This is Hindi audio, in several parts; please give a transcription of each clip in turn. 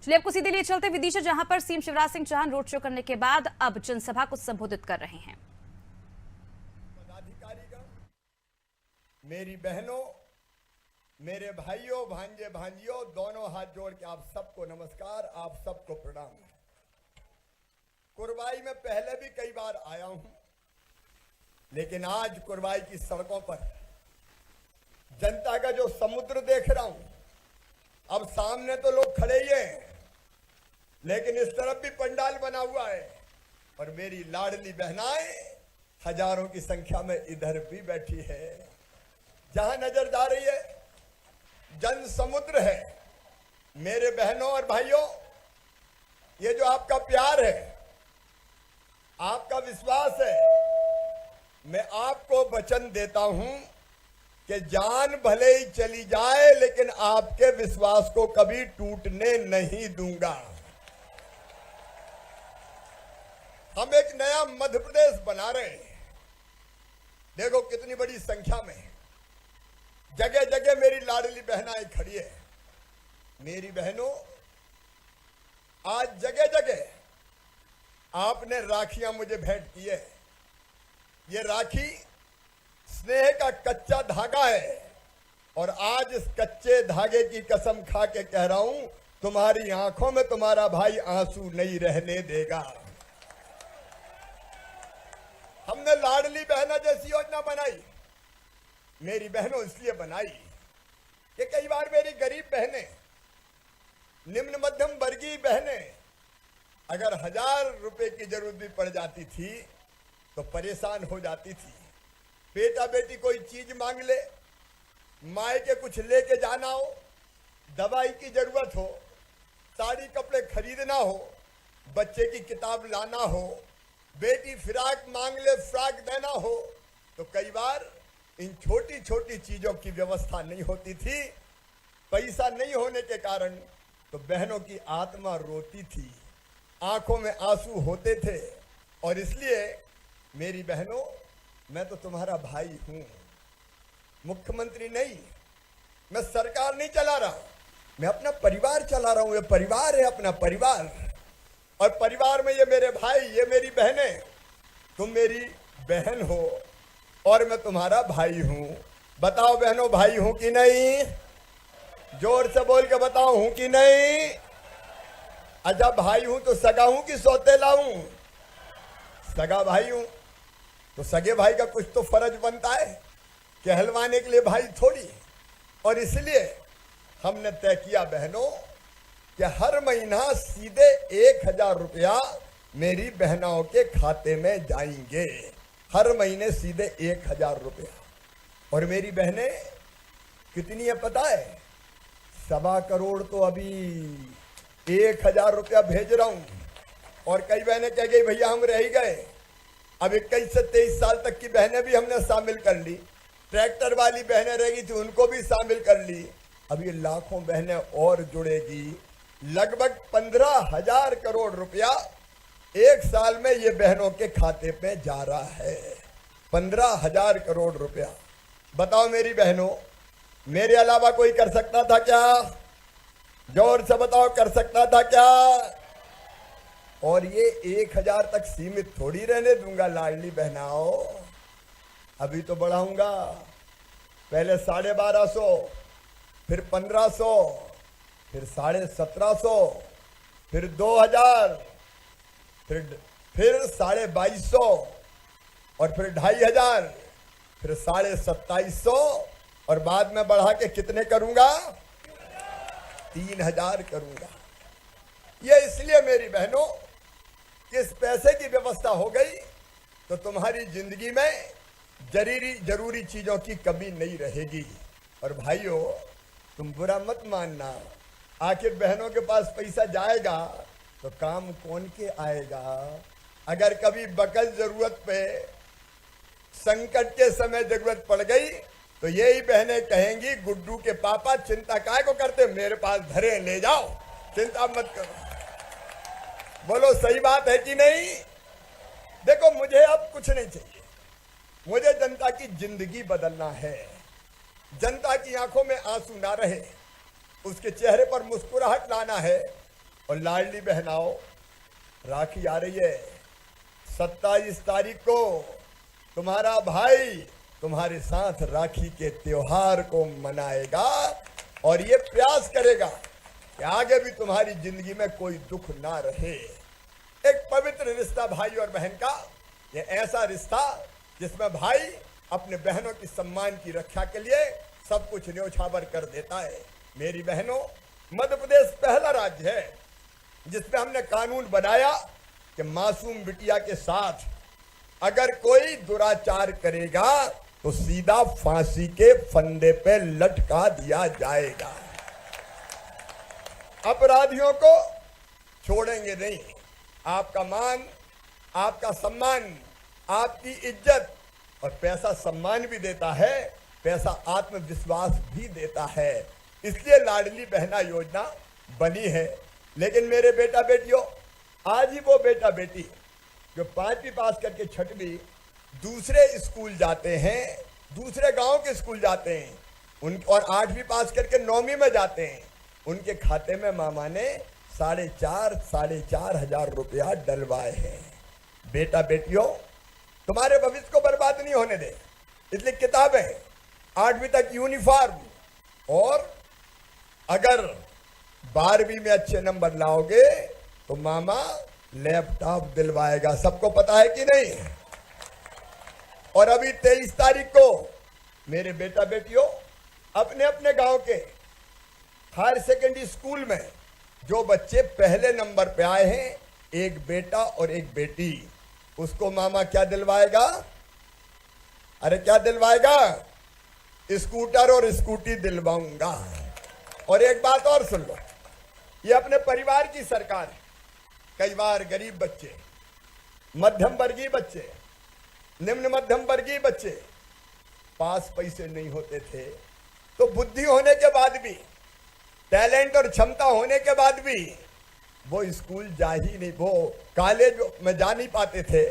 चलिए आपको सीधे लिए चलते विदिशा, जहां पर CM Shivraj Singh Chouhan road show करने के बाद अब जनसभा को संबोधित कर रहे हैं। पदाधिकारीगण, मेरी बहनों, मेरे भाइयों, भांजे भांजियों, दोनों हाथ जोड़ के आप सबको नमस्कार, आप सबको प्रणाम। कुरवाई में पहले भी कई बार आया हूं, लेकिन आज कुरवाई की सड़कों पर जनता का जो समुद्र देख रहा हूं, अब सामने तो लोग खड़े ही हैं, लेकिन इस तरफ भी पंडाल बना हुआ है और मेरी लाडली बहनाएं हजारों की संख्या में इधर भी बैठी है। जहां नजर जा रही है जन समुद्र है। मेरे बहनों और भाइयों, ये जो आपका प्यार है, आपका विश्वास है, मैं आपको वचन देता हूं कि जान भले ही चली जाए, लेकिन आपके विश्वास को कभी टूटने नहीं दूंगा। हम एक नया मध्य प्रदेश बना रहे हैं। देखो कितनी बड़ी संख्या में जगह जगह मेरी लाडली बहनाएं खड़ी है। मेरी बहनों, आज जगह जगह आपने राखियां मुझे भेंट की है। ये राखी स्नेह का कच्चा धागा है और आज इस कच्चे धागे की कसम खा के कह रहा हूं, तुम्हारी आंखों में तुम्हारा भाई आंसू नहीं रहने देगा। हमने लाडली बहना जैसी योजना बनाई। मेरी बहनों इसलिए बनाई कि कई बार मेरी गरीब बहनें, निम्न मध्यम वर्गीय बहनें, अगर 1000 रुपए की जरूरत भी पड़ जाती थी तो परेशान हो जाती थी। बेटा बेटी कोई चीज मांग ले, माए के कुछ लेके जाना हो, दवाई की जरूरत हो, साड़ी कपड़े खरीदना हो, बच्चे की किताब लाना हो, बेटी फिराक मांग ले, फ्राक देना हो, तो कई बार इन छोटी छोटी चीजों की व्यवस्था नहीं होती थी। पैसा नहीं होने के कारण तो बहनों की आत्मा रोती थी, आंखों में आंसू होते थे। और इसलिए मेरी बहनों, मैं तो तुम्हारा भाई हूं, मुख्यमंत्री नहीं, मैं सरकार नहीं चला रहा, मैं अपना परिवार चला रहा हूं। ये परिवार है, अपना परिवार, और परिवार में ये मेरे भाई, ये मेरी बहनें। तुम मेरी बहन हो और मैं तुम्हारा भाई हूं। बताओ बहनों, भाई हूं कि नहीं? जोर से बोल के बताओ, हूं कि नहीं? अच्छा, भाई हूं तो सगा हूं कि सौतेला हूं? सगा भाई हूं तो सगे भाई का कुछ तो फर्ज बनता है, कहलवाने के लिए भाई थोड़ी। और इसलिए हमने तय किया बहनों कि हर महीना सीधे 1000 रुपया मेरी बहनों के खाते में जाएंगे। हर महीने सीधे 1000 रुपया। और मेरी बहनें कितनी है पता है? 1.25 करोड़ तो अभी 1000 रुपया भेज रहा हूं। और कई बहनें कह गई भैया हम रह ही गए। अब 21 से 23 साल तक की बहनें भी हमने शामिल कर ली। ट्रैक्टर वाली बहनें रह गई थी, उनको भी शामिल कर ली। अब ये लाखों बहनें और जुड़ेगी। लगभग 15,000 करोड़ रुपया एक साल में ये बहनों के खाते पे जा रहा है। 15,000 करोड़ रुपया। बताओ मेरी बहनों, मेरे अलावा कोई कर सकता था क्या? जोर से बताओ, कर सकता था क्या? और ये 1000 तक सीमित थोड़ी रहने दूंगा लाडली बहनाओ, अभी तो बढ़ाऊंगा। पहले 1250, फिर 1500, फिर 1750, फिर 2000, फिर 2250, और फिर 2500, फिर 2750, और बाद में बढ़ा के कितने करूंगा? 3000 करूंगा। ये इसलिए मेरी बहनों, किस पैसे की व्यवस्था हो गई तो तुम्हारी जिंदगी में जरूरी चीजों की कमी नहीं रहेगी। और भाइयों, तुम बुरा मत मानना, आखिर बहनों के पास पैसा जाएगा तो काम कौन के आएगा? अगर कभी बकल जरूरत पे, संकट के समय जरूरत पड़ गई तो यही बहनें कहेंगी, गुड्डू के पापा चिंता काहे को करते, मेरे पास धरे ले जाओ, चिंता मत करो। बोलो सही बात है कि नहीं? देखो, मुझे अब कुछ नहीं चाहिए, मुझे जनता की जिंदगी बदलना है। जनता की आंखों में आंसू ना रहे, उसके चेहरे पर मुस्कुराहट लाना है। और लाडली बहनाओ, राखी आ रही है। 27 तारीख को तुम्हारा भाई तुम्हारे साथ राखी के त्योहार को मनाएगा और ये प्रयास करेगा कि आगे भी तुम्हारी जिंदगी में कोई दुख ना रहे। एक पवित्र रिश्ता भाई और बहन का, ये ऐसा रिश्ता जिसमें भाई अपने बहनों की सम्मान की रक्षा के लिए सब कुछ न्योछावर कर देता है। मेरी बहनों, मध्य प्रदेश पहला राज्य है जिसमें हमने कानून बनाया कि मासूम बिटिया के साथ अगर कोई दुराचार करेगा तो सीधा फांसी के फंदे पे लटका दिया जाएगा। अपराधियों को छोड़ेंगे नहीं। आपका मान, आपका सम्मान, आपकी इज्जत, और पैसा सम्मान भी देता है, पैसा आत्मविश्वास भी देता है। इसलिए लाडली बहना योजना बनी है। लेकिन मेरे बेटा बेटियों, आज ही वो बेटा बेटी जो 5वीं पास करके 6वीं दूसरे स्कूल जाते हैं, दूसरे गांव के स्कूल जाते हैं, उन और 8वीं पास करके 9वीं में जाते हैं, उनके खाते में मामा ने 4,500 रुपया डलवाए हैं। बेटा बेटियों, तुम्हारे भविष्य को बर्बाद नहीं होने दे, इसलिए किताबें, 8वीं तक यूनिफॉर्म, और अगर 12वीं में अच्छे नंबर लाओगे तो मामा लैपटॉप दिलवाएगा। सबको पता है कि नहीं? और अभी 23 तारीख को मेरे बेटा बेटियों अपने अपने गांव के हायर सेकेंडरी स्कूल में जो बच्चे पहले नंबर पे आए हैं, एक बेटा और एक बेटी, उसको मामा क्या दिलवाएगा? अरे क्या दिलवाएगा? स्कूटर और स्कूटी दिलवाऊंगा। और एक बात और सुन लो, ये अपने परिवार की सरकार है। कई बार गरीब बच्चे, मध्यम वर्गीय बच्चे, निम्न मध्यम वर्गीय बच्चे पास पैसे नहीं होते थे तो बुद्धि होने के बाद भी, टैलेंट और क्षमता होने के बाद भी वो स्कूल जा ही नहीं, वो कॉलेज में जा नहीं पाते थे।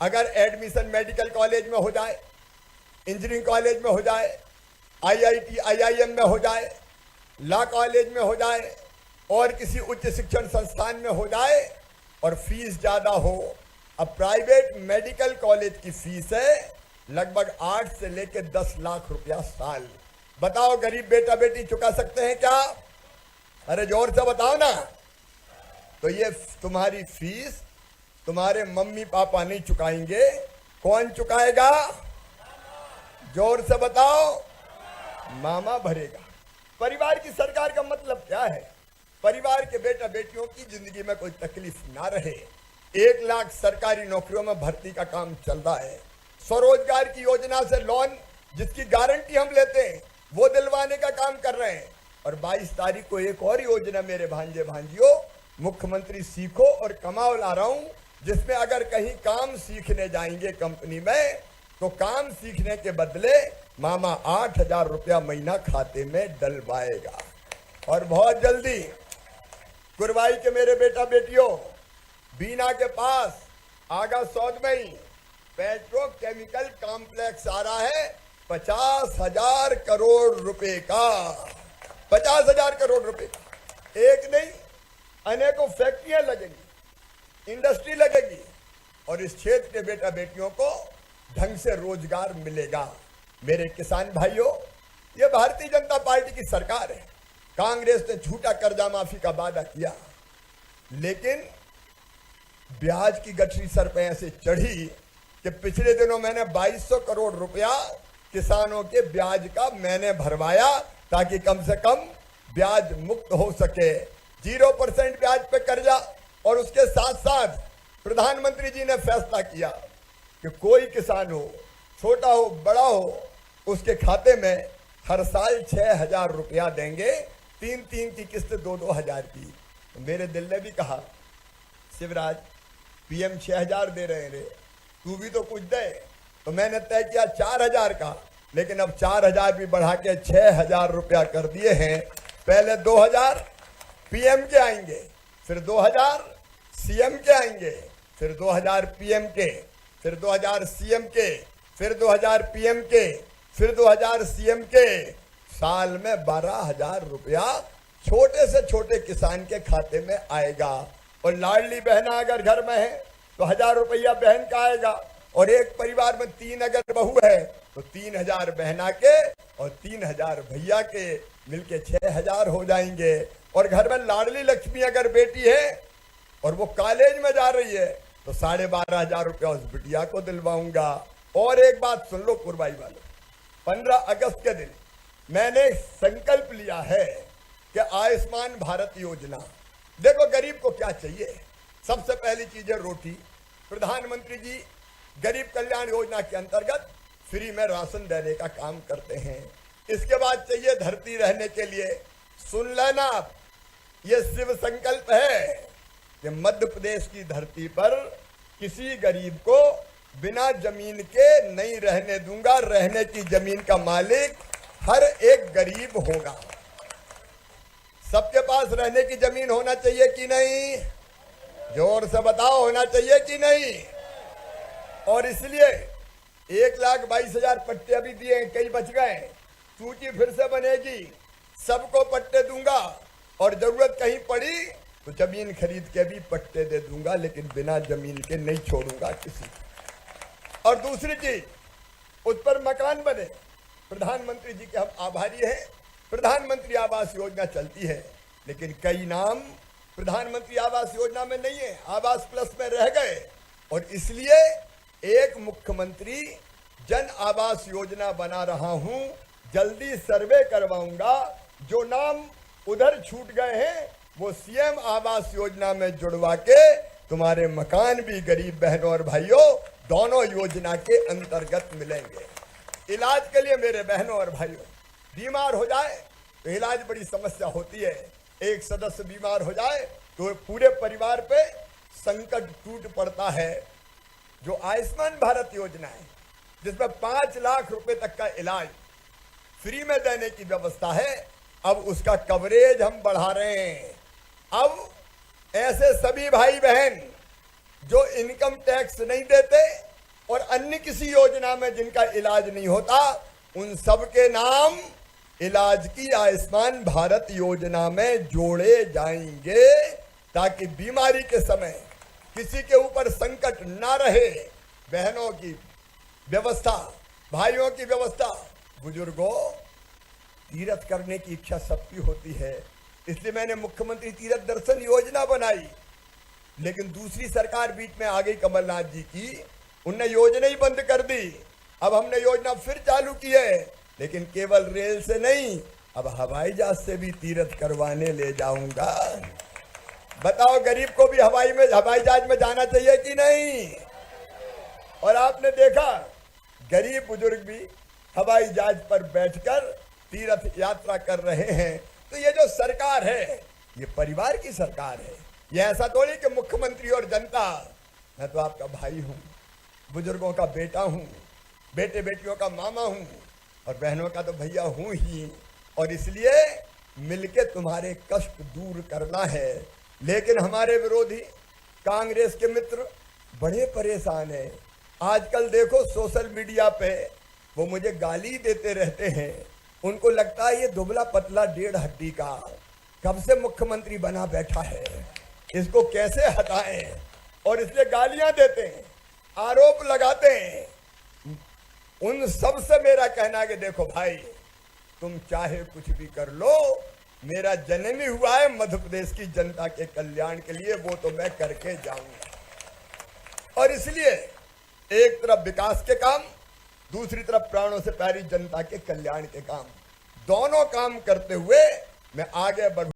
अगर एडमिशन मेडिकल कॉलेज में हो जाए, इंजीनियरिंग कॉलेज में हो जाए, IIT IIM में हो जाए, लॉ कॉलेज में हो जाए और किसी उच्च शिक्षण संस्थान में हो जाए और फीस ज्यादा हो। अब प्राइवेट मेडिकल कॉलेज की फीस है लगभग 8 से लेकर 10 लाख रुपया साल। बताओ गरीब बेटा बेटी चुका सकते हैं क्या? अरे जोर से बताओ ना। तो ये तुम्हारी फीस तुम्हारे मम्मी पापा नहीं चुकाएंगे, कौन चुकाएगा? जोर से बताओ। मामा भरेगा। परिवार की सरकार का मतलब क्या है? परिवार के बेटा बेटियों की जिंदगी में कोई तकलीफ ना रहे। 1 लाख सरकारी नौकरियों में भर्ती का काम चल रहा है। स्वरोजगार की योजना से लोन जिसकी गारंटी हम लेते हैं वो दिलवाने का काम कर रहे हैं। और 22 तारीख को एक और योजना मेरे भांजे भांजियों, मुख्यमंत्री सीखो और कमाओ ला रहा हूं, जिसमें अगर कहीं काम सीखने जाएंगे कंपनी में तो काम सीखने के बदले मामा 8,000 रुपया महीना खाते में डलवाएगा। और बहुत जल्दी कुरवाई के मेरे बेटा बेटियों, बीना के पास आगा सौद में ही पेट्रोकेमिकल कॉम्प्लेक्स आ रहा है 50,000 करोड़ रुपए का। 50,000 करोड़ रुपए का। एक नहीं, अनेकों फैक्ट्रियां लगेंगी, इंडस्ट्री लगेगी और इस क्षेत्र के बेटा बेटियों को ढंग से रोजगार मिलेगा। मेरे किसान भाइयों, ये भारतीय जनता पार्टी की सरकार है। कांग्रेस ने झूठा कर्जा माफी का वादा किया, लेकिन ब्याज की गठरी सर पे ऐसे चढ़ी कि पिछले दिनों मैंने 2200 करोड़ रुपया किसानों के ब्याज का मैंने भरवाया ताकि कम से कम ब्याज मुक्त हो सके। 0% ब्याज पे कर्जा। और उसके साथ साथ प्रधानमंत्री जी ने फैसला किया कि कोई किसान हो, छोटा हो बड़ा हो, उसके खाते में हर साल 6,000 रुपया देंगे, 3-3 की किस्त 2-2 हजार की। तो मेरे दिल ने भी कहा, शिवराज PM 6,000 दे रहे हैं रे, तू भी तो कुछ दे। तो मैंने तय किया 4,000 का, लेकिन अब 4,000 भी बढ़ा के 6,000 रुपया कर दिए हैं। पहले 2,000 PM के आएंगे, फिर 2,000 CM के आएंगे, फिर 2,000 PM के, फिर 2,000 CM के, फिर 2,000 PM के, फिर 2,000 CM के। साल में 12,000 रुपया छोटे से छोटे किसान के खाते में आएगा। और लाडली बहना अगर घर में है तो 1000 रुपया बहन का आएगा, और एक परिवार में 3 अगर बहू है तो 3000 बहना के और 3000 भैया के मिलके 6000 हो जाएंगे। और घर में लाडली लक्ष्मी अगर बेटी है और वो कॉलेज में जा रही है तो 12,500 रुपया उस बिटिया को दिलवाऊंगा। और एक बात सुन लो पुरवाई वालों, 15 अगस्त के दिन मैंने संकल्प लिया है कि आयुष्मान भारत योजना, देखो गरीब को क्या चाहिए, सबसे पहली चीज है रोटी। प्रधानमंत्री जी गरीब कल्याण योजना के अंतर्गत फ्री में राशन देने का काम करते हैं। इसके बाद चाहिए धरती रहने के लिए। सुन लेना, ये शिव संकल्प है कि मध्य प्रदेश की धरती पर किसी गरीब को बिना जमीन के नहीं रहने दूंगा। रहने की जमीन का मालिक हर एक गरीब होगा। सबके पास रहने की जमीन होना चाहिए कि नहीं? जोर से बताओ, होना चाहिए कि नहीं? और इसलिए 1,22,000 पट्टे अभी दिए, कई बच गए, सूची फिर से बनेगी, सबको पट्टे दूंगा। और जरूरत कहीं पड़ी तो जमीन खरीद के भी पट्टे दे दूंगा, लेकिन बिना जमीन के नहीं छोड़ूंगा किसी को। और दूसरी चीज, उस पर मकान बने। प्रधानमंत्री जी के हम आभारी हैं। प्रधानमंत्री आवास योजना चलती है, लेकिन कई नाम प्रधानमंत्री आवास योजना में नहीं है, आवास प्लस में रह गए। और इसलिए एक मुख्यमंत्री जन आवास योजना बना रहा हूं, जल्दी सर्वे करवाऊंगा। जो नाम उधर छूट गए हैं वो सीएम आवास योजना में जुड़वा के तुम्हारे मकान भी गरीब बहनों और भाइयों दोनों योजना के अंतर्गत मिलेंगे। इलाज के लिए मेरे बहनों और भाइयों, बीमार हो जाए तो इलाज बड़ी समस्या होती है। एक सदस्य बीमार हो जाए तो पूरे परिवार पे संकट टूट पड़ता है। जो आयुष्मान भारत योजना है, जिसमें 5 लाख रुपए तक का इलाज फ्री में देने की व्यवस्था है, अब उसका कवरेज हम बढ़ा रहे हैं। अब ऐसे सभी भाई बहन जो इनकम टैक्स नहीं देते और अन्य किसी योजना में जिनका इलाज नहीं होता, उन सब के नाम इलाज की आयुष्मान भारत योजना में जोड़े जाएंगे, ताकि बीमारी के समय किसी के ऊपर संकट ना रहे। बहनों की व्यवस्था, भाइयों की व्यवस्था, बुजुर्गों, तीर्थ करने की इच्छा सबकी होती है, इसलिए मैंने मुख्यमंत्री तीर्थ दर्शन योजना बनाई। लेकिन दूसरी सरकार बीच में आ गई कमलनाथ जी की, उनने योजना ही बंद कर दी। अब हमने योजना फिर चालू की है, लेकिन केवल रेल से नहीं, अब हवाई जहाज से भी तीर्थ करवाने ले जाऊंगा। बताओ गरीब को भी हवाई जहाज में जाना चाहिए कि नहीं? और आपने देखा गरीब बुजुर्ग भी हवाई जहाज पर बैठकर तीर्थ यात्रा कर रहे हैं। तो ये जो सरकार है, ये परिवार की सरकार है। ये ऐसा तो नहीं कि मुख्यमंत्री और जनता, मैं तो आपका भाई हूं, बुजुर्गों का बेटा हूं, बेटे बेटियों का मामा हूं, और बहनों का तो भैया हूं ही। और इसलिए मिलके तुम्हारे कष्ट दूर करना है। लेकिन हमारे विरोधी कांग्रेस के मित्र बड़े परेशान हैं। आजकल देखो सोशल मीडिया पे वो मुझे गाली देते रहते हैं। उनको लगता है ये दुबला पतला 1.5 हड्डी का कब से मुख्यमंत्री बना बैठा है, इसको कैसे हटाएं, और इसलिए गालियां देते हैं, आरोप लगाते हैं। उन सब से मेरा कहना है कि देखो भाई, तुम चाहे कुछ भी कर लो, मेरा जन्म ही हुआ है मध्य प्रदेश की जनता के कल्याण के लिए, वो तो मैं करके जाऊंगा। और इसलिए एक तरफ विकास के काम, दूसरी तरफ प्राणों से प्यारी जनता के कल्याण के काम, दोनों काम करते हुए मैं आगे बढ़